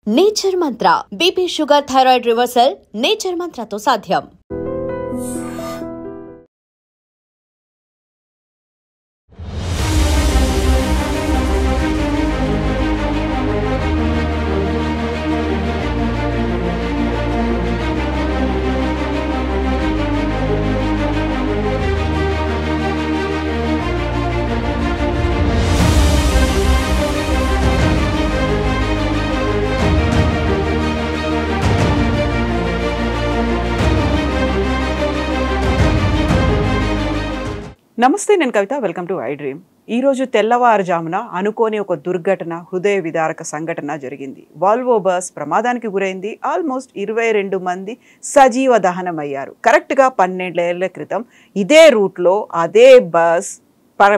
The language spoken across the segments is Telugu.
Nature Mantra BP sugar thyroid reversal Nature మంత్రతో సాధ్యం. నమస్తే, నేను Kavitha. Welcome to I dream. ఈరోజు తెల్లవారుజామున అనుకోని ఒక దుర్ఘటన, హృదయ విదారక సంఘటన జరిగింది. వాల్వో బస్ ప్రమాదానికి గురైంది. ఆల్మోస్ట్ 22 మంది సజీవ దహనం అయ్యారు. కరెక్ట్గా 12 ఏళ్ల క్రితం ఇదే రూట్లో అదే బస్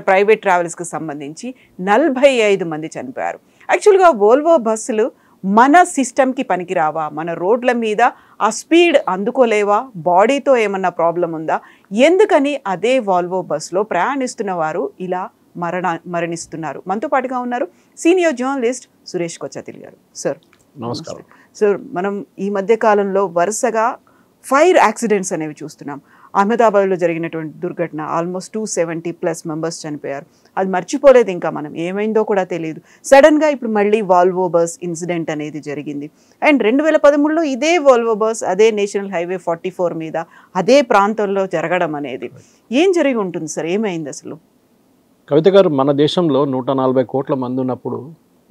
ప్రైవేట్ ట్రావెల్స్కి సంబంధించి 45 మంది చనిపోయారు. యాక్చువల్గా వోల్వో బస్సులు మన సిస్టమ్కి పనికిరావా? మన రోడ్ల మీద ఆ స్పీడ్ అందుకోలేవా? బాడీతో ఏమన్నా ప్రాబ్లం ఉందా? ఎందుకని అదే వాల్వో బస్సులో ప్రయాణిస్తున్న వారు ఇలా మరణిస్తున్నారు? మనతో పాటుగా ఉన్నారు సీనియర్ జర్నలిస్ట్ సురేష్ కొచ్చతిల్ గారు. సార్ నమస్కారం. సార్, మనం ఈ మధ్య కాలంలో వరుసగా ఫైర్ యాక్సిడెంట్స్ అనేవి చూస్తున్నాం. అహ్మదాబాద్లో జరిగినటువంటి దుర్ఘటన, ఆల్మోస్ట్ 270+ మెంబర్స్ చనిపోయారు. అది మర్చిపోలేదు. ఇంకా మనం ఏమైందో కూడా తెలియదు. సడన్గా ఇప్పుడు మళ్ళీ వాల్వో బస్ ఇన్సిడెంట్ అనేది జరిగింది. అండ్ 2013లో ఇదే వాల్వో బస్ అదే నేషనల్ హైవే 44 మీద అదే ప్రాంతంలో జరగడం అనేది ఏం జరిగి ఉంటుంది సార్? ఏమైంది అసలు? కవిత గారు, మన దేశంలో 140 కోట్ల మంది ఉన్నప్పుడు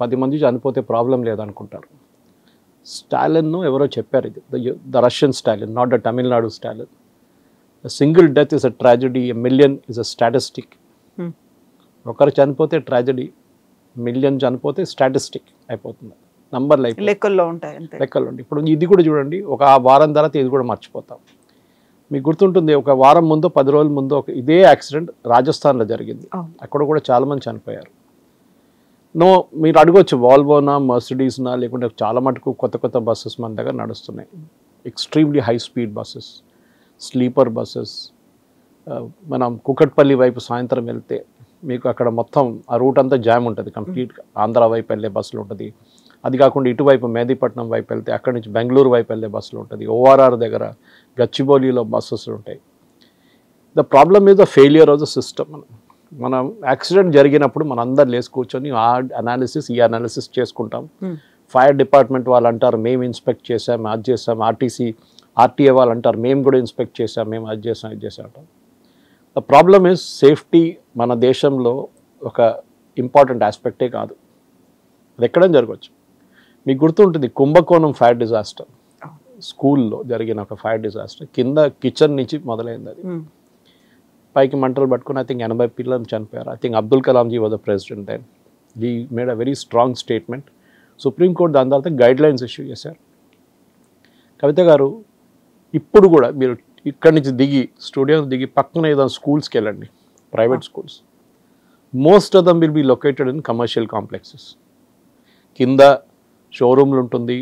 10 మంది చనిపోతే ప్రాబ్లం లేదనుకుంటారు. స్టాలిన్ ఎవరో చెప్పారు, ఇది the Russian Stalin, not the Tamil Nadu Stalin. A single death is a tragedy, a million is a statistic. ఒకరు చనిపోతే ట్రాజడీ, మిలియన్ చనిపోతే స్టాటిస్టిక్ అయిపోతుంది. నంబర్లు అయిపోయి లెక్కల్లో ఉంటాయి, లెక్కలు ఉంటాయి. ఇప్పుడు ఇది కూడా చూడండి, ఒక వారం తర్వాత ఇది కూడా మర్చిపోతాం. మీకు గుర్తుంటుంది, ఒక వారం ముందు 10 రోజుల ముందు ఇదే యాక్సిడెంట్ రాజస్థాన్లో జరిగింది. అక్కడ కూడా చాలామంది చనిపోయారు. మీరు అడగవచ్చు, వాల్వోనా, మర్సిడీస్నా, లేకుంటే చాలా మటుకు కొత్త బస్సెస్ మన దగ్గర నడుస్తున్నాయి. Extremely high speed buses, sleeper buses. మనం కుకట్పల్లి వైపు సాయంత్రం వెళ్తే మీకు అక్కడ మొత్తం ఆ రూట్ అంతా జామ్ ఉంటుంది కంప్లీట్గా. ఆంధ్ర వైపు వెళ్ళే బస్సులు ఉంటుంది. అది కాకుండా ఇటువైపు మేదీపట్నం వైపు వెళ్తే అక్కడి నుంచి బెంగళూరు వైపు వెళ్ళే బస్సులు ఉంటుంది. ఓఆర్ఆర్ దగ్గర గచ్చిబౌలిలో బస్సెస్ ఉంటాయి. The problem is the failure of the system. మనం యాక్సిడెంట్ జరిగినప్పుడు మన అందరు లేచి కూర్చొని ఆ అనాలిసిస్ ఈ అనాలిసిస్ చేసుకుంటాం. ఫైర్ డిపార్ట్మెంట్ వాళ్ళు అంటారు మేము ఇన్స్పెక్ట్ చేసాం, అది చేసాం. ఆర్టీఏ వాళ్ళు అంటారు మేము కూడా ఇన్స్పెక్ట్ చేసాం, మేము అది చేసాం, ఇది చేసాం అంటాం. ద ప్రాబ్లమ్ ఈజ్ సేఫ్టీ మన దేశంలో ఒక ఇంపార్టెంట్ ఆస్పెక్టే కాదు. అది ఎక్కడైనా జరగవచ్చు. మీకు గుర్తుంటుంది కుంభకోణం ఫైర్ డిజాస్టర్, స్కూల్లో జరిగిన ఒక ఫైర్ డిజాస్టర్. కింద కిచెన్ నుంచి మొదలైంది. అది పైకి మంటలు పట్టుకుని ఐ థింక్ 80 పిల్లలు చనిపోయారు. ఐ థింక్ అబ్దుల్ కలాంజీ was the president then. He made a very strong statement. Supreme Court దాని తర్వాత గైడ్ లైన్స్ ఇష్యూ చేశారు. కవిత గారు, ఇప్పుడు కూడా మీరు ఇక్కడి నుంచి దిగి స్టూడియో దిగి పక్కన ఏదైనా స్కూల్స్కి వెళ్ళండి, private schools. Most of them will be located in commercial complexes. కింద షోరూమ్లు ఉంటుంది,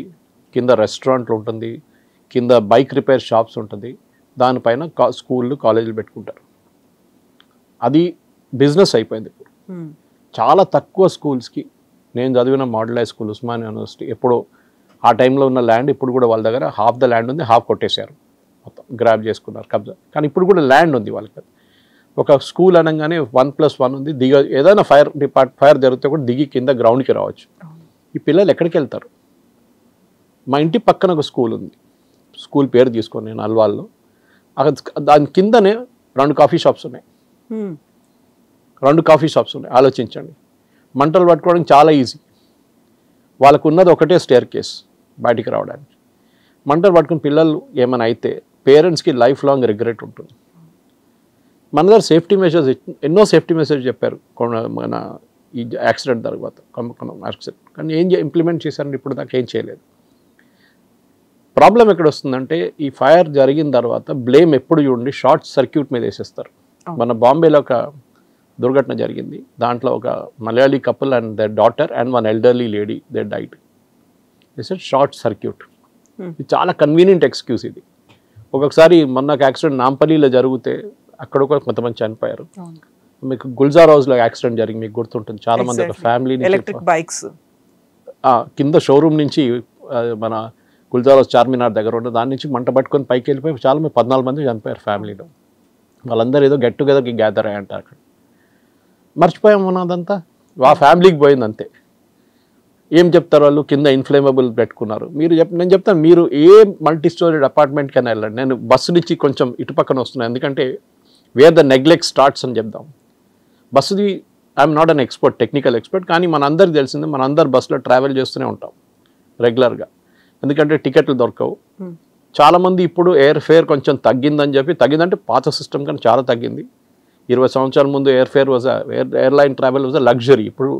కింద రెస్టారెంట్లు ఉంటుంది, కింద బైక్ రిపేర్ షాప్స్ ఉంటుంది. దానిపైన స్కూళ్ళు కాలేజీలు పెట్టుకుంటారు. అది బిజినెస్ అయిపోయింది ఇప్పుడు. చాలా తక్కువ స్కూల్స్కి, నేను చదివిన model high school Osmania university, ఎప్పుడో ఆ టైంలో ఉన్న ల్యాండ్ ఇప్పుడు కూడా వాళ్ళ దగ్గర హాఫ్ ద ల్యాండ్ ఉంది, హాఫ్ కొట్టేశారు, మొత్తం గ్రాబ్ చేసుకున్నారు, కబ్జా. కానీ ఇప్పుడు కూడా ల్యాండ్ ఉంది వాళ్ళకి. ఒక స్కూల్ అనగానే 1+1 ఉంది. ఏదైనా ఫైర్ జరిగితే కూడా దిగి కింద గ్రౌండ్కి రావచ్చు. ఈ పిల్లలు ఎక్కడికి వెళ్తారు? మా ఇంటి పక్కన ఒక స్కూల్ ఉంది, స్కూల్ పేరు తీసుకొని నేను అల్వాల్లో. దాని కిందనే 2 కాఫీ షాప్స్ ఉన్నాయి. 2 కాఫీ షాప్స్ ఉన్నాయి. ఆలోచించండి. మంటలు పట్టుకోవడానికి చాలా ఈజీ. వాళ్ళకు ఉన్నది ఒకటే స్టేర్ కేస్ బయటికి రావడానికి. మంటలు పట్టుకుని పిల్లలు ఏమైనా అయితే పేరెంట్స్కి లైఫ్ లాంగ్ రిగ్రెట్ ఉంటుంది. మన దగ్గర సేఫ్టీ మెజర్స్, ఎన్నో సేఫ్టీ మెజర్స్ చెప్పారు మన ఈ యాక్సిడెంట్ తర్వాత, యాక్సిడెంట్. కానీ ఏం ఇంప్లిమెంట్ చేశారని ఇప్పుడు దాకా ఏం చేయలేదు. ప్రాబ్లం ఎక్కడ వస్తుందంటే, ఈ ఫైర్ జరిగిన తర్వాత బ్లేమ్ ఎప్పుడు చూడండి షార్ట్ సర్క్యూట్ మీద వేసేస్తారు. మన బాంబేలో ఒక దుర్ఘటన జరిగింది. దాంట్లో ఒక Malayali couple and their daughter and 1 elderly lady they died. This is short circuit. ఇది చాలా కన్వీనియంట్ ఎక్స్క్యూజ్ ఇది. ఒక్కొక్కసారి మొన్న యాక్సిడెంట్ నాంపల్లిలో జరిగితే అక్కడ కూడా కొంతమంది చనిపోయారు. మీకు గుల్జార్ హౌస్లో యాక్సిడెంట్ జరిగి మీకు గుర్తుంటుంది. చాలా మంది ఒక ఫ్యామిలీ ఎలక్ట్రిక్ బైక్స్ కింద షోరూమ్ నుంచి మన గుల్జార్ చార్మినార్ దగ్గర ఉంటుంది, దాని నుంచి మంట పట్టుకొని పైకి వెళ్ళిపోయి చాలా మంది 14 మంది చనిపోయారు ఫ్యామిలీలో. వాళ్ళందరూ ఏదో గెట్ టుగెదర్కి గ్యాదర్ అయ్యంటారు అక్కడ. మర్చిపోయాం మనం అదంతా, ఆ ఫ్యామిలీకి పోయింది అంతే. ఏం చెప్తారు వాళ్ళు, కింద ఇన్ఫ్లేమబుల్ పెట్టుకున్నారు. నేను చెప్తాను, మీరు ఏ మల్టీ స్టోరీడ్ అపార్ట్మెంట్కైనా వెళ్ళండి. నేను బస్సు నుంచి కొంచెం ఇటుపక్కన వస్తున్నాను, ఎందుకంటే వేర్ ద నెగ్లెక్ట్ స్టార్ట్స్ అని చెప్దాం. బస్సుది I'm not an expert, technical expert, కానీ మనందరికి తెలిసింది, మనందరు బస్సులో ట్రావెల్ చేస్తూనే ఉంటాం రెగ్యులర్గా, ఎందుకంటే టికెట్లు దొరకవు. చాలామంది ఇప్పుడు ఎయిర్ ఫేర్ కొంచెం తగ్గిందని చెప్పి, తగ్గిందంటే పాత సిస్టమ్ కానీ చాలా తగ్గింది. 20 సంవత్సరాల ముందు air fair airline travel was luxury, ఇప్పుడు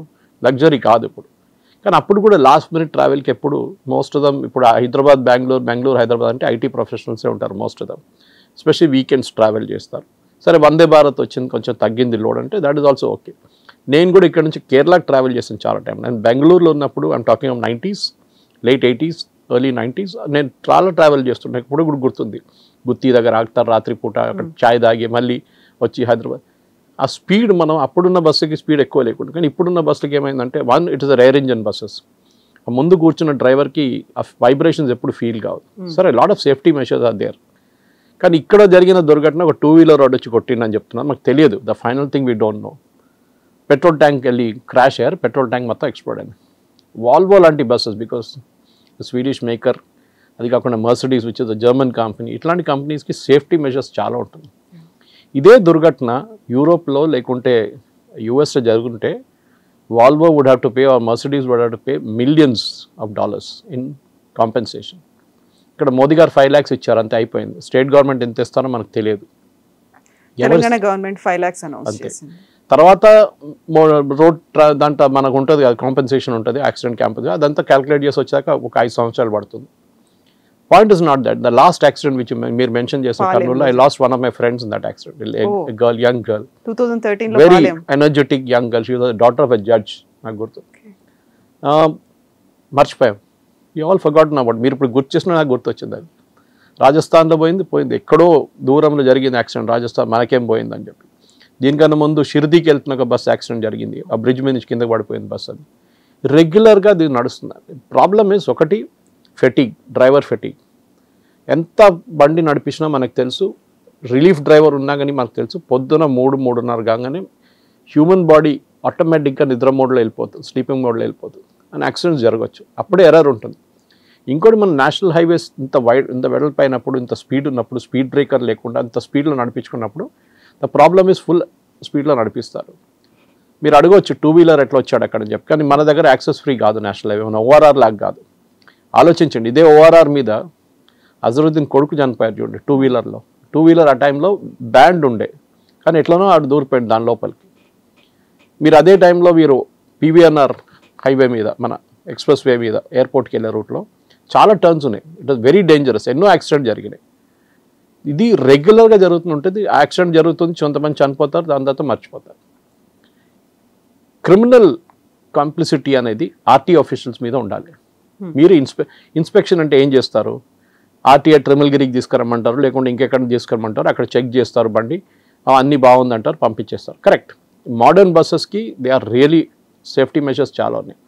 లగ్జరీ కాదు ఇప్పుడు. కానీ అప్పుడు కూడా లాస్ట్ మినిట్ ట్రావెల్కి ఎప్పుడు మోస్ట్ ఆఫ్ దమ్, ఇప్పుడు హైదరాబాద్ బెంగళూరు హైదరాబాద్ అంటే ఐటీ ప్రొఫెషనల్సే ఉంటారు most of dum, especially weekends travel చేస్తారు. సరే వందే భారత్ వచ్చింది, కొంచెం తగ్గింది లోడ్ అంటే దట్ ఈస్ ఆల్సో ఓకే. నేను కూడా ఇక్కడ నుంచి కేరళకి ట్రావెల్ చేసాను చాలా టైం. నేను బెంగళూరులో ఉన్నప్పుడు I'm talking of 90s, late 80s, early 90s నేను చాలా ట్రావెల్ చేస్తుంటాను. ఇప్పుడు కూడా గుర్తుంది, గుత్తి దగ్గర ఆగుతారు రాత్రిపూట, అక్కడ ఛాయ్ తాగి మళ్ళీ వచ్చి హైదరాబాద్. ఆ స్పీడ్ మనం అప్పుడున్న బస్సుకి స్పీడ్ ఎక్కువ లేకుండా, కానీ ఇప్పుడున్న బస్సులకి ఏమైందంటే it is a rear engine buses. ముందు కూర్చున్న డ్రైవర్కి ఆ వైబ్రేషన్స్ ఎప్పుడు ఫీల్ కావు. సరే lot of safety measures are there, కానీ ఇక్కడ జరిగిన దుర్ఘటన ఒక 2-వీలర్ రోడ్ వచ్చి కొట్టిందని చెప్తున్నాను. మాకు తెలియదు, the final thing we don't no. Petrol tank వెళ్ళి క్రాష్ అయ్యారు, పెట్రోల్ ట్యాంక్ మొత్తం ఎక్స్ప్లోడ్ అయింది. వాల్వో లాంటి బస్సెస్, బికాస్ స్వీడిష్ మేకర్, అది కాకుండా Mercedes which is a German company, ఇట్లాంటి కంపెనీస్కి సేఫ్టీ మెజర్స్ చాలా ఉంటుంది. ఇదే దుర్ఘటన యూరోప్లో లేకుంటే యూఎస్లో జరుగుంటే Volvo would have to pay or Mercedes would have to pay $millions in compensation. ఇక్కడ మోదీ గారు 5 lakhs ఇచ్చారు, అంతే అయిపోయింది. స్టేట్ గవర్నమెంట్ ఎంత ఇస్తారో మనకు తెలియదు. తెలంగాణ గవర్నమెంట్ 5 lakhs అనౌన్స్ చేసింది. తర్వాత రోడ్ దాంట్లో మనకు ఉంటుంది కదా కాంపెన్సేషన్ ఉంటుంది, యాక్సిడెంట్ క్యాంపెన్, అదంతా క్యాలిక్యులేట్ చేసి వచ్చాక ఒక 5 సంవత్సరాలు పడుతుంది. Point is not that. The last accident which you mentioned yesterday, Karnool, I lost one of my friends in that accident. A girl, young girl. 2013 lo very energetic young girl. She was the daughter of a judge. నాకు గుర్తు. మర్చిపోయాం. You all forgotten about. మీరు ఇప్పుడు గుర్తు చేసినా నాకు గుర్తు వచ్చింది. అది రాజస్థాన్లో పోయింది. ఎక్కడో దూరంలో జరిగింది యాక్సిడెంట్. రాజస్థాన్ మనకేం పోయిందని చెప్పి. దీనికన్నా ముందు షిర్దీకి వెళ్తున్న ఒక బస్ యాక్సిడెంట్ జరిగింది. ఆ బ్రిడ్జ్ మీద నుంచి కిందకి పడిపోయింది బస్. అది రెగ్యులర్గా అది నడుస్తుంది. ప్రాబ్లమ్ ఇస్ ఒకటి ఫెటిగ్, డ్రైవర్ ఫెటిగ్. ఎంత బండి నడిపించినా మనకు తెలుసు, రిలీఫ్ డ్రైవర్ ఉన్నా కానీ మనకు తెలుసు, పొద్దున 3-3:30 కాగానే హ్యూమన్ బాడీ ఆటోమేటిక్గా నిద్ర మోడ్లో వెళ్ళిపోతుంది, స్లీపింగ్ మోడ్లో వెళ్ళిపోతుంది, అని యాక్సిడెంట్స్ జరగవచ్చు. అప్పుడే ఎర్రర్ ఉంటుంది. ఇంకోటి మన నేషనల్ హైవేస్ ఇంత వెడల్పైనప్పుడు, ఇంత స్పీడ్ ఉన్నప్పుడు, స్పీడ్ బ్రేకర్ లేకుండా ఇంత స్పీడ్లో నడిపించుకున్నప్పుడు ద ప్రాబ్లమ్ ఈజ్ ఫుల్ స్పీడ్లో నడిపిస్తారు. మీరు అడగవచ్చు 2-వీలర్ ఎట్లా వచ్చాడు అక్కడ అని చెప్పి, కానీ మన దగ్గర యాక్సెస్ ఫ్రీ కాదు నేషనల్ హైవే, మన ఓఆర్ఆర్ లాగా కాదు. ఆలోచించండి, ఇదే ఓఆర్ఆర్ మీద అజరుద్దీన్ కొడుకు చనిపోయారు చూడండి 2-వీలర్లో. 2-వీలర్ ఆ టైంలో బ్యాండ్ ఉండే, కానీ ఎట్లనో ఆడు దూరిపోయింది దాని లోపలికి. మీరు అదే టైంలో మీరు పివిఎన్ఆర్ హైవే మీద, మన ఎక్స్ప్రెస్ వే మీద ఎయిర్పోర్ట్కి వెళ్ళే రూట్లో చాలా టర్న్స్ ఉన్నాయి. It was very dangerous. ఎన్నో యాక్సిడెంట్ జరిగినాయి. ఇది రెగ్యులర్గా జరుగుతుంటుంది. యాక్సిడెంట్ జరుగుతుంది, కొంతమంది చనిపోతారు, దాని తర్వాత మర్చిపోతారు. క్రిమినల్ కాంప్లిసిటీ అనేది ఆర్టీ ఆఫీషియల్స్ మీద ఉండాలి. మీరు ఇన్స్పెక్షన్ అంటే ఏం చేస్తారు, ఆర్టీఐ ట్రిమల్గిరికి తీసుకురమ్మంటారు, లేకుంటే ఇంకెక్కడ తీసుకురమ్మంటారు, అక్కడ చెక్ చేస్తారు బండి, అన్నీ బాగుందంటారు, పంపించేస్తారు. కరెక్ట్. మోడర్న్ బస్సెస్కి they are really safety measures చాలా ఉన్నాయి.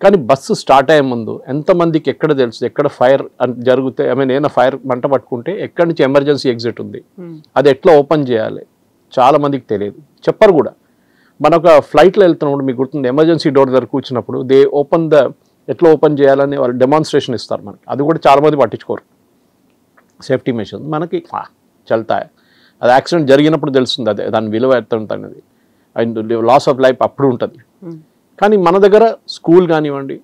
కానీ బస్సు స్టార్ట్ అయ్యే ముందు ఎంతమందికి ఎక్కడ తెలుసు, ఎక్కడ ఫైర్ జరిగితే, ఏమైనా ఫైర్ మంట పట్టుకుంటే ఎక్కడి నుంచి ఎమర్జెన్సీ ఎగ్జిట్ ఉంది, అది ఎట్లా ఓపెన్ చేయాలి, చాలా మందికి తెలియదు, చెప్పరు కూడా. మన ఒక ఫ్లైట్లో వెళ్తున్నప్పుడు మీకు గుర్తుంది, ఎమర్జెన్సీ డోర్ దగ్గర కూర్చున్నప్పుడు దే ఓపెన్ ఎట్లా ఓపెన్ చేయాలని వాళ్ళు డెమాన్స్ట్రేషన్ ఇస్తారు మనకి. అది కూడా చాలామంది పట్టించుకోరు. సేఫ్టీ మెషర్స్ మనకి చల్తాయి. అది యాక్సిడెంట్ జరిగినప్పుడు తెలుస్తుంది, అదే దాని విలువ ఎంత ఉంటుంది, అండ్ లాస్ ఆఫ్ లైఫ్ అప్పుడు ఉంటుంది. కానీ మన దగ్గర స్కూల్ కానివ్వండి,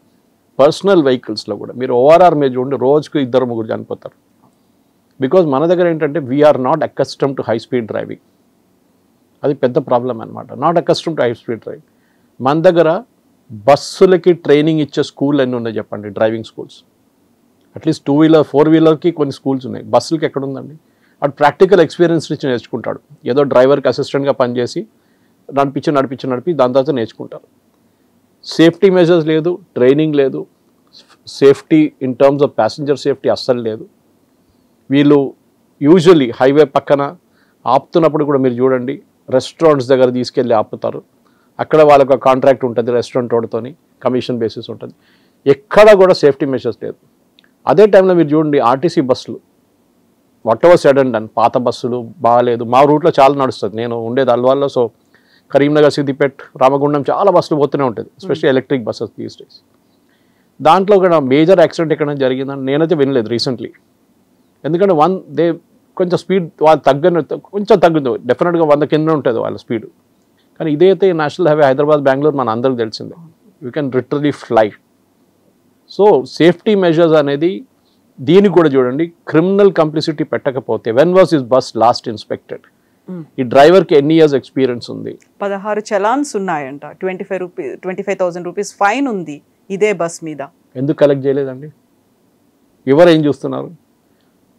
పర్సనల్ వెహికల్స్లో కూడా మీరు ఓఆర్ఆర్ మీద చూడండి, రోజుకు 2-3 చనిపోతారు. బికాజ్ మన దగ్గర ఏంటంటే we're not accustomed to high speed driving. అది పెద్ద ప్రాబ్లం అనమాట. Not accustomed to high speed driving. మన దగ్గర బస్సులకి ట్రైనింగ్ ఇచ్చే స్కూల్ ఎన్ని ఉన్నాయి చెప్పండి, డ్రైవింగ్ స్కూల్స్. అట్లీస్ట్ 2-వీలర్ 4-వీలర్కి కొన్ని స్కూల్స్ ఉన్నాయి, బస్సులకి ఎక్కడ ఉందండి? అటు ప్రాక్టికల్ ఎక్స్పీరియన్స్ నుంచి నేర్చుకుంటాడు. ఏదో డ్రైవర్కి అసిస్టెంట్గా పనిచేసి నడిపి దాని తర్వాత నేర్చుకుంటారు. సేఫ్టీ మెజర్స్ లేదు, ట్రైనింగ్ లేదు, safety in terms off passenger safety అస్సలు లేదు. వీళ్ళు యూజువల్లీ హైవే పక్కన ఆపుతున్నప్పుడు కూడా మీరు చూడండి, రెస్టారెంట్స్ దగ్గర తీసుకెళ్ళి ఆపుతారు. అక్కడ వాళ్ళకు కాంట్రాక్ట్ ఉంటుంది రెస్టారెంట్ వాడితోని, కమిషన్ బేసిస్ ఉంటుంది. ఎక్కడా కూడా సేఫ్టీ మెషర్స్ లేదు. అదే టైంలో మీరు చూడండి ఆర్టీసీ బస్సులు what ever said and done, పాత బస్సులు బాగాలేదు. మా రూట్లో చాలా నడుస్తుంది, నేను ఉండేది అల్వాల్లో. సో కరీంనగర్, సిద్దిపేట్, రామగుండం చాలా బస్సులు పోతూనే ఉంటుంది, especially electric buses these days. దాంట్లో కూడా మేజర్ యాక్సిడెంట్ ఎక్కడైనా జరిగిందని నేనైతే వినలేదు రీసెంట్లీ. ఎందుకంటే కొంచెం స్పీడ్ వాళ్ళు కొంచెం తగ్గింది, డెఫినెట్గా 100 కింద ఉంటుంది వాళ్ళ స్పీడ్. కానీ ఇదైతే నేషనల్ హైవే హైదరాబాద్, బెంగళూరు మన అందరికి తెలిసిందే, you can literally fly. So safety measures అనేది దీనికి కూడా చూడండి, క్రిమినల్ కంప్లిసిటీ పెట్టకపోతే when was his bus last inspected, ఈ డ్రైవర్కి ఎన్ని ఇయర్స్ ఎక్స్పీరియన్స్ ఉంది, 16 చలాన్స్ ఉన్నాయంట, 25,000 రూపీస్ ఫైన్ ఉంది ఇదే బస్ మీద. ఎందుకు కలెక్ట్ చేయలేదండి? ఎవరు ఏం చూస్తున్నారు?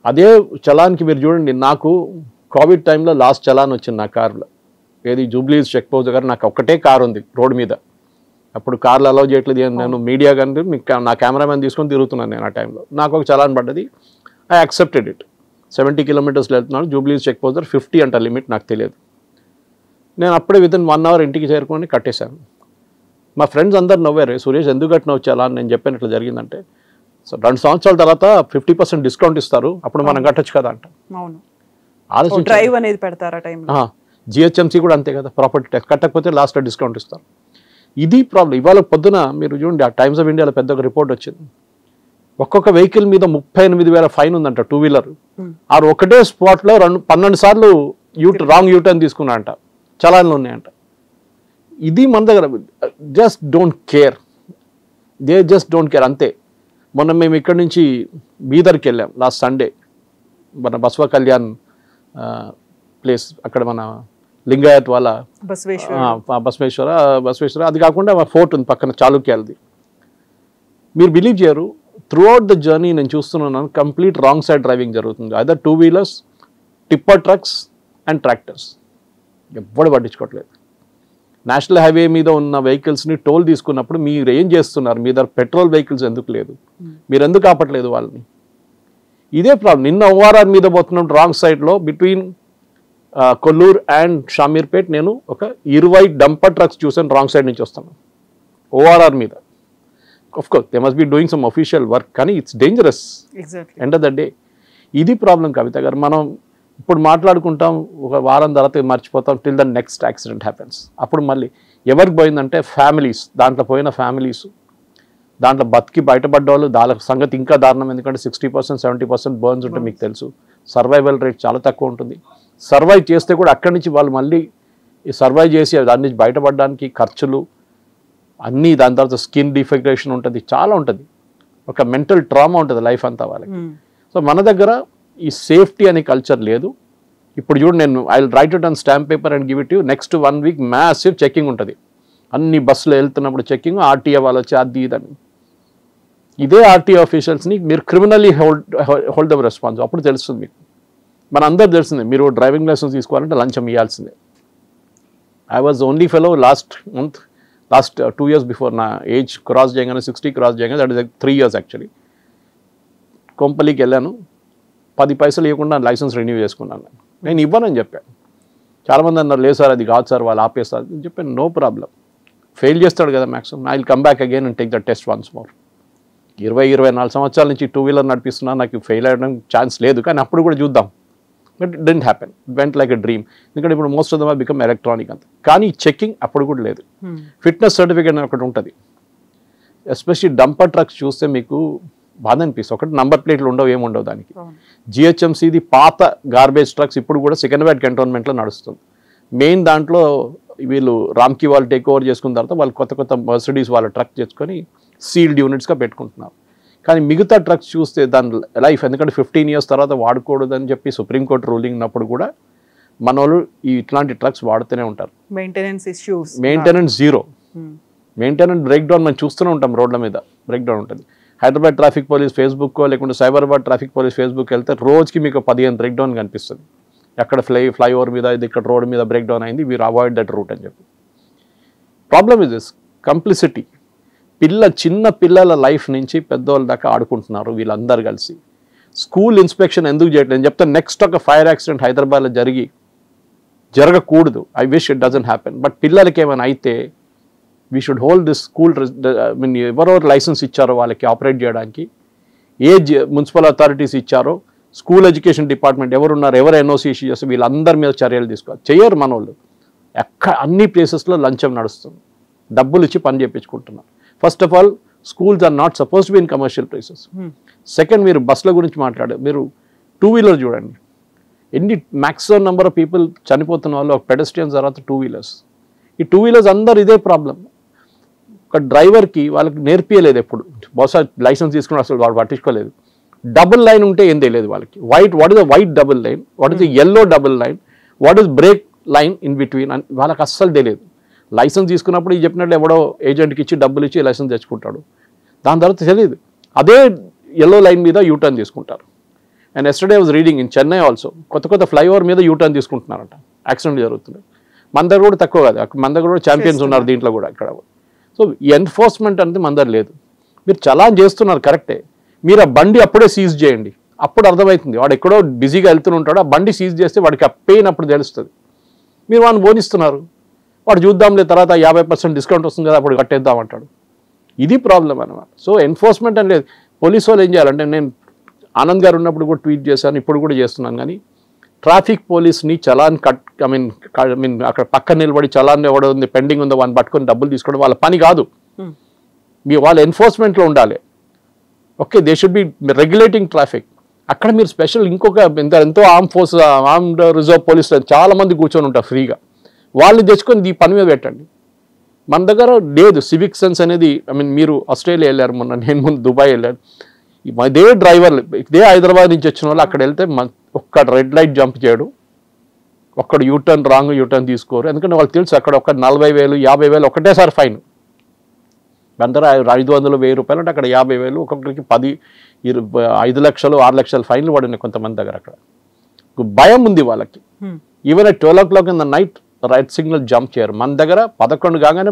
అదే చలాన్కి మీరు చూడండి, నాకు కోవిడ్ టైంలో లాస్ట్ చలాన్ వచ్చింది నా కార్లో, ఏది జూబ్లీస్ చెక్ పోస్ట్ దగ్గర. నాకు ఒక్కటే కార్ ఉంది రోడ్ మీద, అప్పుడు కార్లు అలౌ చేయట్లేదు, నేను మీడియా కానీ నా కెమెరామెన్ తీసుకొని తిరుగుతున్నాను నేను ఆ టైంలో. నాకు ఒక చలాన్ పడ్డది, ఐ యాక్సెప్టెడ్ ఇట్. 70 కిలోమీటర్స్లో వెళ్తున్నాను, జూబ్లీస్ చెక్ పోస్ట్ దగ్గర 50 అంట లిమిట్, నాకు తెలియదు. నేను అప్పుడే వితిన్ 1 అవర్ ఇంటికి చేరుకొని కట్టేశాను. మా ఫ్రెండ్స్ అందరు నవ్వారు, సురేష్ ఎందుకు కట్టినావు చలాన్? నేను చెప్పాను ఇట్లా జరిగిందంటే, సో 2 సంవత్సరాల తర్వాత 50% డిస్కౌంట్ ఇస్తారు, అప్పుడు మనం కట్టొచ్చు కదా అంట. డ్రైవ్ అనేది పెడతారా టైంలో? జిహెచ్ఎంసీ కూడా అంతే కదా, ప్రాపర్టీ ట్యాక్స్ కట్టకపోతే లాస్ట్లో డిస్కౌంట్ ఇస్తారు. ఇది ప్రాబ్లం. ఇవాళ పొద్దున మీరు చూడండి, ఆ టైమ్స్ ఆఫ్ ఇండియాలో పెద్ద ఒక రిపోర్ట్ వచ్చింది, ఒక్కొక్క వెహికల్ మీద 38,000 ఫైన్ ఉందంట, 2 వీలర్. ఆ ఒకటే స్పాట్లో 12 సార్లు రాంగ్ యూటర్న్ తీసుకున్నా అంట, చలాన్లు ఉన్నాయంట. ఇది మన దగ్గర just don't care, just don't care అంతే. మొన్న మేము ఇక్కడి నుంచి బీదర్కి వెళ్ళాం లాస్ట్ సండే, మన బసవ కళ్యాణ్ ప్లేస్, అక్కడ మన లింగాయత్ వాళ్ళ బసవేశ్వర, అది కాకుండా ఫోర్ట్ ఉంది పక్కన చాళుక్యాలది. మీరు బిలీవ్ చేయరు, త్రూ అవుట్ ద జర్నీ నేను చూస్తున్నాను కంప్లీట్ రాంగ్ సైడ్ డ్రైవింగ్ జరుగుతుంది. Other 2 wheelers, tipper trucks and tractors, ఎవ్వడు పట్టించుకోవట్లేదు. నేషనల్ హైవే మీద ఉన్న వెహికల్స్ని టోల్ తీసుకున్నప్పుడు మీరు ఏం చేస్తున్నారు? మీ దగ్గర పెట్రోల్ వెహికల్స్ ఎందుకు లేదు? మీరు ఎందుకు ఆపట్లేదు వాళ్ళని? ఇదే ప్రాబ్లం. నిన్న ఓఆర్ఆర్ మీద పోతున్నాం రాంగ్ సైడ్లో, బిట్వీన్ కొల్లూరు అండ్ షామీర్పేట్ నేను ఒక 20 డంపర్ ట్రక్స్ చూసాను రాంగ్ సైడ్ నుంచి వస్తాను ఓఆర్ఆర్ మీద. Of course they must be doing some official work, కానీ it's dangerous end of the day. ఇది ప్రాబ్లం కవిత గారు. మనం ఇప్పుడు మాట్లాడుకుంటాం, ఒక వారం తర్వాత మర్చిపోతాం, till the next accident happens. అప్పుడు మళ్ళీ ఎవరికి పోయిందంటే ఫ్యామిలీస్, దాంట్లో పోయిన ఫ్యామిలీస్, దాంట్లో బతికి బయటపడ్డ వాళ్ళు, దాని సంగతి ఇంకా దారుణం. ఎందుకంటే 60%, 70% బర్న్స్ ఉంటే మీకు తెలుసు, సర్వైవల్ రేట్ చాలా తక్కువ ఉంటుంది. సర్వైవ్ చేస్తే కూడా అక్కడి నుంచి వాళ్ళు మళ్ళీ సర్వైవ్ చేసి దాని నుంచి బయటపడడానికి ఖర్చులు అన్నీ, దాని తర్వాత స్కిన్ డిఫెక్టేషన్ ఉంటుంది, చాలా ఉంటుంది, ఒక మెంటల్ ట్రామా ఉంటుంది లైఫ్ అంతా వాళ్ళకి. సో మన దగ్గర ఈ సేఫ్టీ అనే కల్చర్ లేదు. ఇప్పుడు చూడు, నేను I will write it on stamp paper and give it you. Next 1 week massive checking ఉంటుంది, అన్ని బస్సులు వెళ్తున్నప్పుడు చెకింగ్, ఆర్టీఏ వాళ్ళు వచ్చి అది ఇదని. ఇదే ఆర్టీఏ ఆఫీషియల్స్ని మీరు క్రిమినల్లీ హోల్డ్ ద రెస్పాన్స్. అప్పుడు తెలుస్తుంది మీకు, మన అందరు తెలిసిందే, మీరు డ్రైవింగ్ లైసెన్స్ తీసుకోవాలంటే లంచం ఇవ్వాల్సిందే. I was only fellow last 2 years before నా ఏజ్ క్రాస్ చేయగానే, 60 క్రాస్ చేయగానే, దట్ ఇస్ 3 years యాక్చువల్లీ. కొంపల్లికి వెళ్ళాను, 10 పైసలు ఇవ్వకుండా లైసెన్స్ రెన్యూ చేసుకున్నాను. నేను ఇవ్వనని చెప్పాను. చాలామంది అన్నారు, లేదు సార్ అది కాదు సార్, వాళ్ళు ఆపేస్తారు అని చెప్పాను. నో ప్రాబ్లం, ఫెయిల్ చేస్తాడు కదా maximum, I will come back again and take the test once more. 20-24 సంవత్సరాల నుంచి 2 వీలర్ నడిపిస్తున్నా, నాకు ఫెయిల్ అవ్వడం ఛాన్స్ లేదు, కానీ అప్పుడు కూడా చూద్దాం. But it didn't happen, vent like a dream. ఎందుకంటే ఇప్పుడు most of dum have become electronic అంత. కానీ చెకింగ్ అప్పుడు కూడా లేదు. ఫిట్నెస్ సర్టిఫికేట్ ఒకటి ఉంటుంది, ఎస్పెషల్లీ డంపర్ ట్రక్స్ చూస్తే మీకు బాధ అనిపిస్తుంది. ఒకటి నంబర్ ప్లేట్లు ఉండవు, ఏముండవు దానికి. జిహెచ్ఎంసీది పాత గార్బేజ్ ట్రక్స్ ఇప్పుడు కూడా సికింద్రాబాద్ కంటోన్మెంట్లో నడుస్తుంది. మెయిన్ దాంట్లో వీళ్ళు రామ్కి వాళ్ళు టేక్ ఓవర్ చేసుకున్న తర్వాత వాళ్ళు కొత్త మర్సిడీస్ వాళ్ళ ట్రక్ చేసుకొని సీల్డ్ యూనిట్స్గా పెట్టుకుంటున్నారు. కానీ మిగతా ట్రక్స్ చూస్తే దాని లైఫ్, ఎందుకంటే 15 years తర్వాత వాడకూడదని చెప్పి సుప్రీంకోర్టు రూలింగ్ ఉన్నప్పుడు కూడా మన వాళ్ళు ఇట్లాంటి ట్రక్స్ వాడుతూనే ఉంటారు. Maintenance zero, maintenance break down మనం చూస్తూనే ఉంటాం, రోడ్ల మీద బ్రేక్ డౌన్ ఉంటుంది. హైదరాబాద్ ట్రాఫిక్ పోలీస్ ఫేస్బుక్ లేకుంటే సైబరాబాద్ ట్రాఫిక్ పోలీస్ ఫేస్బుక్ వెళ్తే రోజుకి మీకు 15 బ్రేక్ డౌన్ కనిపిస్తుంది. ఎక్కడ ఫ్లైఓవర్ మీద, ఇది ఇక్కడ రోడ్ మీద బ్రేక్ డౌన్ అయింది, వీరు అవాయిడ్ దట్ రూట్ అని చెప్పి. Problem is this complicity. చిన్న పిల్లల లైఫ్ నుంచి పెద్దవాళ్ళ దాకా ఆడుకుంటున్నారు వీళ్ళందరూ కలిసి. స్కూల్ ఇన్స్పెక్షన్ ఎందుకు చేయట్లేదు అని చెప్తే, నెక్స్ట్ ఒక ఫైర్ యాక్సిడెంట్ హైదరాబాద్లో జరగకూడదు. I wish it doesn't happen. But పిల్లలకి ఏమైనా అయితే we should hold this school mean ఎవరెవరు లైసెన్స్ ఇచ్చారో వాళ్ళకి ఆపరేట్ చేయడానికి, ఏ మున్సిపల్ అథారిటీస్ ఇచ్చారో, స్కూల్ ఎడ్యుకేషన్ డిపార్ట్మెంట్ ఎవరున్నారు, ఎవరు ఎన్ఓసి ఇష్యూ చేస్తే వీళ్ళందరి మీద చర్యలు తీసుకోవాలి. చేయరు మన వాళ్ళు. అన్ని ప్లేసెస్లో లంచం నడుస్తుంది, డబ్బులు ఇచ్చి పని చేయించుకుంటున్నారు. First of all schools are not suppose to be in commercial places. Second, మీరు బస్సుల గురించి మాట్లాడారు. మీరు 2-వీలర్ చూడండి, ఎన్ని మ్యాక్సిమం నెంబర్ ఆఫ్ పీపుల్ చనిపోతున్న వాళ్ళు ఒక పెడస్ట్రియన్స్ తర్వాత 2-వీలర్స్. ఈ 2-వీలర్స్ అందరు ఇదే ప్రాబ్లం. ఒక డ్రైవర్కి వాళ్ళకి నేర్పియలేదు ఎప్పుడు, బహుశా లైసెన్స్ తీసుకుని అసలు వాడు పట్టించుకోలేదు. డబుల్ లైన్ ఉంటే ఏం తెలియదు వాళ్ళకి. What is the white double line, what is the yellow double line, what is break line in between అని వాళ్ళకి అస్సలు తెలియదు. లైసెన్స్ తీసుకున్నప్పుడు ఈ చెప్పినట్టు ఎవడో ఏజెంట్కి ఇచ్చి డబ్బులు ఇచ్చి లైసెన్స్ తెచ్చుకుంటాడు, దాని తర్వాత తెలియదు. అదే ఎల్లో లైన్ మీద యూటర్న్ తీసుకుంటారు. And yesterday was reading in Chennai also కొత్త ఫ్లైఓవర్ మీద యూటర్న్ తీసుకుంటున్నారంట, యాక్సిడెంట్ జరుగుతుంది. మన దగ్గర కూడా తక్కువ కాదు, మన దగ్గర కూడా ఛాంపియన్స్ ఉన్నారు దీంట్లో కూడా ఇక్కడ. సో ఎన్ఫోర్స్మెంట్ అనేది మన దగ్గర లేదు. మీరు చలాన్ చేస్తున్నారు కరెక్టే, మీరు ఆ బండి అప్పుడే సీజ్ చేయండి, అప్పుడు అర్థమవుతుంది. వాడు ఎక్కడో బిజీగా వెళ్తూనే ఉంటాడు, ఆ బండి సీజ్ చేస్తే వాడికి ఆ పెయిన్ అప్పుడు తెలుస్తుంది. మీరు వాడిని బోనిస్తున్నారు, వాడు చూద్దాంలే తర్వాత 50% డిస్కౌంట్ వస్తుంది కదా అప్పుడు కట్టేద్దాం అంటాడు. ఇది ప్రాబ్లం అన్నమాట. సో ఎన్ఫోర్స్మెంట్ అని లేదు. పోలీసు వాళ్ళు ఏం చేయాలంటే, నేను ఆనంద్ గారు ఉన్నప్పుడు కూడా ట్వీట్ చేశాను, ఇప్పుడు కూడా చేస్తున్నాను, కానీ ట్రాఫిక్ పోలీస్ని చలాన్ ఐ మీన్ అక్కడ పక్కన నిలబడి చలాన్ ఎవడో ఉంది పెండింగ్ ఉందో వాడిని పట్టుకొని డబ్బులు తీసుకోవడం వాళ్ళ పని కాదు. మీ వాళ్ళ ఎన్ఫోర్స్మెంట్లో ఉండాలి. Okay, they should be regulating traffic. అక్కడ మీరు స్పెషల్ ఇంకొక ఎంతో ఆర్మ్డ్ రిజర్వ్ పోలీస్ చాలా మంది కూర్చొని ఉంటారు ఫ్రీగా, వాళ్ళు తెచ్చుకొని ఈ పని మీద పెట్టండి. మన దగ్గర లేదు సివిక్ సెన్స్ అనేది. ఐ మీన్ మీరు ఆస్ట్రేలియా వెళ్ళారు మొన్న, నేను ముందు దుబాయ్ వెళ్ళాను. ఇదే డ్రైవర్లు ఇదే హైదరాబాద్ నుంచి వచ్చిన వాళ్ళు అక్కడ వెళ్తే ఒక్క రెడ్ లైట్ జంప్ చేయడు, ఒక్కడు యూటర్న్ రాంగ్ యూటర్న్ తీసుకోరు. ఎందుకంటే వాళ్ళు తెలుసు అక్కడ ఒక 40,000 50,000 ఒకటేసారి ఫైన్. అందరూ 500,000 1000 అంటే అక్కడ 50,000, ఒక్కొక్కరికి 10 5 లక్షలు 6 లక్షల ఫైన్లు పడినాయి కొంతమంది దగ్గర. అక్కడ భయం ఉంది వాళ్ళకి. Even at 12 o'clock in the night right signal jump చేయరు. మన దగ్గర 11 కాగానే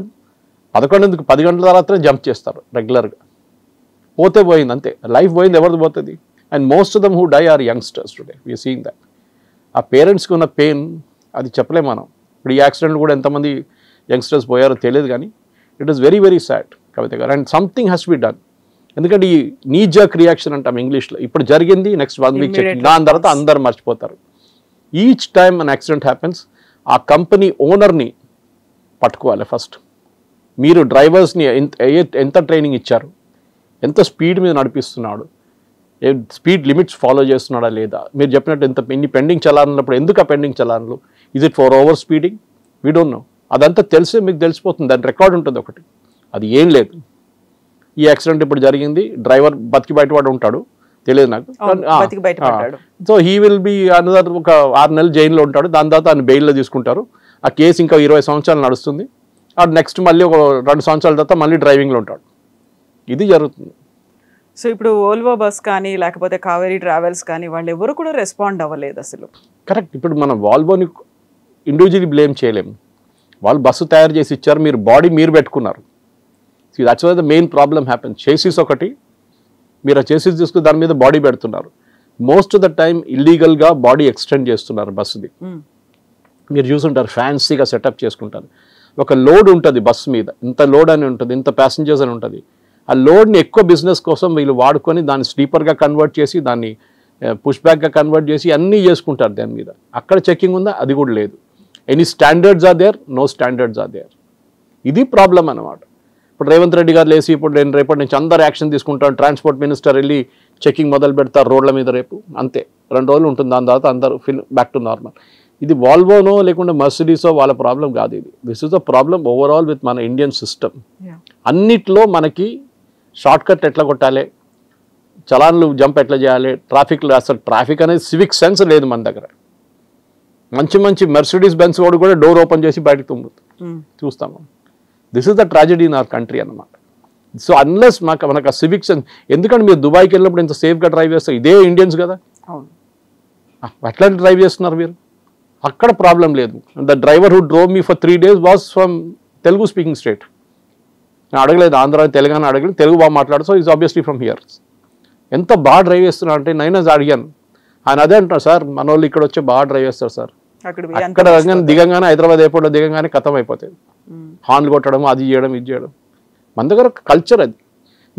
11 10 గంటల తర్వాతనే జంప్ చేస్తారు రెగ్యులర్గా. పోతే పోయింది అంతే, లైఫ్ పోయింది, ఎవరిది పోతుంది. And most of them who die are youngsters today, we're seeing that. ఆ పేరెంట్స్కి ఉన్న పెయిన్ అది చెప్పలేం మనం. ఇప్పుడు ఈ యాక్సిడెంట్ కూడా ఎంతమంది యంగ్స్టర్స్ పోయారో తెలియదు, కానీ it is very very sad Kavitha గారు. And something has be done. ఎందుకంటే ఈ నీ జర్క్ రియాక్షన్ అంటాం ఇంగ్లీష్లో. ఇప్పుడు జరిగింది, నెక్స్ట్ 1 week చెక్, దాని తర్వాత అందరు మర్చిపోతారు. Each time an accident happens, ఆ కంపెనీ ఓనర్ని పట్టుకోవాలి ఫస్ట్. మీరు డ్రైవర్స్ని ఎంత ట్రైనింగ్ ఇచ్చారు, ఎంత స్పీడ్ మీద నడిపిస్తున్నాడు, స్పీడ్ లిమిట్స్ ఫాలో చేస్తున్నాడా లేదా, మీరు చెప్పినట్టు ఇన్ని పెండింగ్ చలానప్పుడు ఎందుకు ఆ పెండింగ్ చలాన్లు, is it for over speeding, we don't know. అదంతా తెలిసే మీకు తెలిసిపోతుంది, దాని రికార్డ్ ఉంటుంది ఒకటి. అది ఏం లేదు. ఈ యాక్సిడెంట్ ఇప్పుడు జరిగింది, డ్రైవర్ బతికి బయటపడి ఉంటాడు, తెలియదు నాకు. So he will be another ఒక 6 నెలలు జైల్లో ఉంటాడు. దాని తర్వాత ఆయన బెయిల్లో తీసుకుంటారు. ఆ కేసు ఇంకా 20 సంవత్సరాలు నడుస్తుంది. ఆ నెక్స్ట్ మళ్ళీ ఒక 2 సంవత్సరాల తర్వాత మళ్ళీ డ్రైవింగ్లో ఉంటాడు. ఇది జరుగుతుంది. సో ఇప్పుడు ఓల్వో బస్ కానీ లేకపోతే కావేరీ ట్రావెల్స్ కానీ వాళ్ళు ఎవరు కూడా రెస్పాండ్ అవ్వలేదు అసలు. కరెక్ట్. ఇప్పుడు మనం వాల్వోని ఇండివిజువల్లీ బ్లేమ్ చేయలేము. వాళ్ళు బస్సు తయారు చేసి ఇచ్చారు, మీరు బాడీ మీరు పెట్టుకున్నారు. That's why the main problem happen. Chassis ఒకటి, మీరు ఆ చేసిస్ తీసుకుని దాని మీద బాడీ పెడుతున్నారు. మోస్ట్ ఆఫ్ ద టైం ఇల్లీగల్గా బాడీ ఎక్స్టెండ్ చేస్తున్నారు బస్సుది. మీరు చూసుంటారు, ఫ్యాన్సీగా సెటప్ చేసుకుంటారు. ఒక లోడ్ ఉంటుంది బస్సు మీద, ఇంత లోడ్ అని ఉంటుంది, ఇంత ప్యాసింజర్స్ అని ఉంటుంది. ఆ లోడ్ని ఎక్కువ బిజినెస్ కోసం వీళ్ళు వాడుకొని దాన్ని స్లీపర్గా కన్వర్ట్ చేసి, దాన్ని పుష్ బ్యాక్గా కన్వర్ట్ చేసి అన్నీ చేసుకుంటారు దాని మీద. అక్కడ చెకింగ్ ఉందా, అది కూడా లేదు. Any standards are there, no standards are there. ఇది ప్రాబ్లం అన్నమాట. ఇప్పుడు రేవంత్ రెడ్డి గారు లేసి ఇప్పుడు నేను రేపటి నుంచి అందరు యాక్షన్ తీసుకుంటాను, ట్రాన్స్పోర్ట్ మినిస్టర్ వెళ్ళి చెకింగ్ మొదలు పెడతారు రోడ్ల మీద రేపు, అంతే 2 రోజులు ఉంటుంది. దాని తర్వాత అందరూ బ్యాక్ టు నార్మల్. ఇది వాల్వోనో లేకుంటే మర్సిడీసో వాళ్ళ ప్రాబ్లం కాదు. ఇది this is the problem overall with మన ఇండియన్ సిస్టమ్. అన్నిట్లో మనకి షార్ట్ కట్ ఎట్లా కొట్టాలి, చలాన్లు జంప్ ఎట్లా చేయాలి, ట్రాఫిక్లో అసలు ట్రాఫిక్ అనేది సివిక్ సెన్స్ లేదు మన దగ్గర. మంచి మంచి మెర్సిడీస్ బెన్స్ వాడు కూడా డోర్ ఓపెన్ చేసి బయటకు తుమ్ముతుంది చూస్తాము. This is the tragedy in our country అన్నమాట. సో అన్లెస్ మనకు ఆ సివిక్ సెన్స్, ఎందుకంటే మీరు దుబాయ్కి వెళ్ళినప్పుడు ఇంత సేఫ్గా డ్రైవ్ చేస్తారు, ఇదే ఇండియన్స్ కదా, అట్లాంటి డ్రైవ్ చేస్తున్నారు మీరు. అక్కడ ప్రాబ్లం లేదు. The driver who drove me for 3 days was from Telugu speaking state. నేను అడగలేదు ఆంధ్ర తెలంగాణ అడగలేదు, తెలుగు బాగా మాట్లాడు. So is obviously from here. ఎంత బాగా డ్రైవ్ చేస్తున్నారు అంటే నేను అడిగాను, ఆయన అదే అంటారు, సార్ మన వాళ్ళు ఇక్కడ వచ్చి బాగా డ్రైవ్ చేస్తారు సార్. అక్కడ దిగంగానే హైదరాబాద్ ఎయిర్పోర్ట్లో దిగంగానే ఖతం అయిపోతుంది. హార్న్లు కొట్టడం, అది చేయడం, ఇది చేయడం. మన దగ్గర కల్చర్ అది.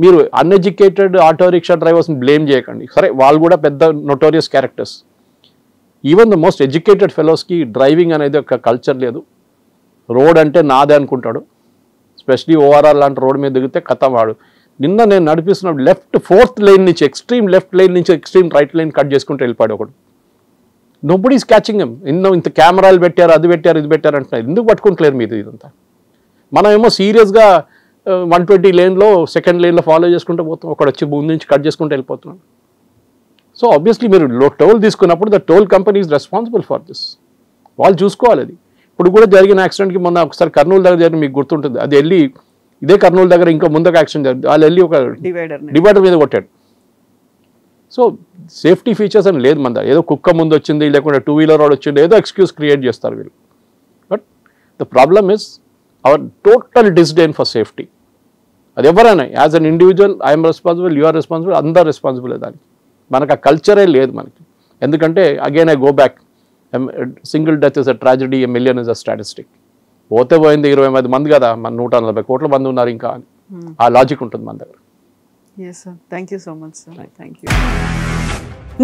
మీరు అన్ఎడ్యుకేటెడ్ ఆటో రిక్షా డ్రైవర్స్ని బ్లేమ్ చేయకండి. సరే, వాళ్ళు కూడా పెద్ద notorious characters. Even the most educated ఫెలోస్కి డ్రైవింగ్ అనేది ఒక కల్చర్ లేదు. రోడ్ అంటే నాదే అనుకుంటాడు. స్పెషలీ ఓఆర్ఆర్ లాంటి రోడ్ మీద దిగితే కథ వాడు. నిన్న నేను నడిపిస్తున్నప్పుడు లెఫ్ట్ 4th లైన్ నుంచి ఎక్స్ట్రీమ్ లెఫ్ట్ లైన్ నుంచి ఎక్స్ట్రీమ్ రైట్ లైన్ కట్ చేసుకుంటూ వెళ్ళిపోయాడు ఒకడు. Nobody is catching him. ఇంత కెమెరాలు పెట్టారు, అది పెట్టారు, ఇది పెట్టారు అంటున్నారు. ఎందుకు పట్టుకుంటలేరు మీరు ఇదంతా? మనం ఏమో సీరియస్గా 120 లేన్లో 2nd లేన్లో ఫాలో చేసుకుంటూ పోతాం. ఒకడు వచ్చి ముందు నుంచి కట్ చేసుకుంటూ వెళ్ళిపోతున్నాం. సో ఆబ్వియస్లీ మీరు టోల్ తీసుకున్నప్పుడు the toll company is responsible for this. వాళ్ళు చూసుకోవాలి అది. ఇప్పుడు కూడా జరిగిన యాక్సిడెంట్కి మొన్న ఒకసారి కర్నూలు దగ్గర జరిగిన మీకు గుర్తుంటుంది. అది వెళ్ళి ఇదే కర్నూలు దగ్గర ఇంకో ముందుకు యాక్సిడెంట్ జరిగింది. వాళ్ళు వెళ్ళి ఒక డివైడర్ మీద కొట్టాడు. సో సేఫ్టీ ఫీచర్స్ అని లేదు మన దగ్గర. ఏదో కుక్క ముందు వచ్చింది, లేకుంటే 2-వీలర్ రోడ్ వచ్చింది, ఏదో ఎక్స్క్యూజ్ క్రియేట్ చేస్తారు వీళ్ళు. But the problem is our total disdain for safety. అది ఎవరైనా as an individual I'm responsible, you are responsible, అందరు రెస్పాన్సిబుల్ దానికి. మనకు ఆ కల్చరే లేదు మనకి. ఎందుకంటే again I go back, single death is a tragedy, a million is a statistic. పోతే పోయింది 20 మంది కదా, మన 140 కోట్ల మంది ఉన్నారు ఇంకా. ఆ లాజిక్ ఉంటుంది మన దగ్గర. Thank you so much sir. Thank you.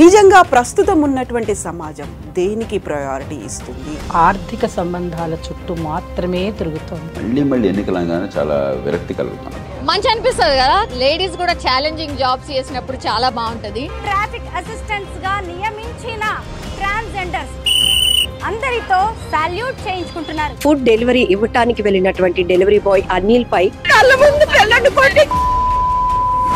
నిజంగా ప్రస్తుతం ఉన్నటువంటి సమాజం దేనికి ప్రయారిటీ ఇస్తుంది? ఆర్థిక సంబంధాల చుట్టూ మాత్రమే తిరుగుతుంది. మళ్ళీ ఎన్నికలంగానే చాలా విరక్తి కలుగుతున్నాం. మంచి అనిపిస్తుంది కదా, లేడీస్ కూడా ఛాలెంజింగ్ జాబ్స్ చేసినప్పుడు చాలా బాగుంటది. ట్రాఫిక్ అసిస్టెంట్స్ గా నియమించిన ట్రాన్స్జెండర్స్ అందరితో సాల్యూట్ చేయించుకుంటున్నారు. ఫుడ్ డెలివరీ ఇవ్వటానికి వెళ్ళినటువంటి డెలివరీ బాయ్ అనిల్ పై కళ్ళ ముందు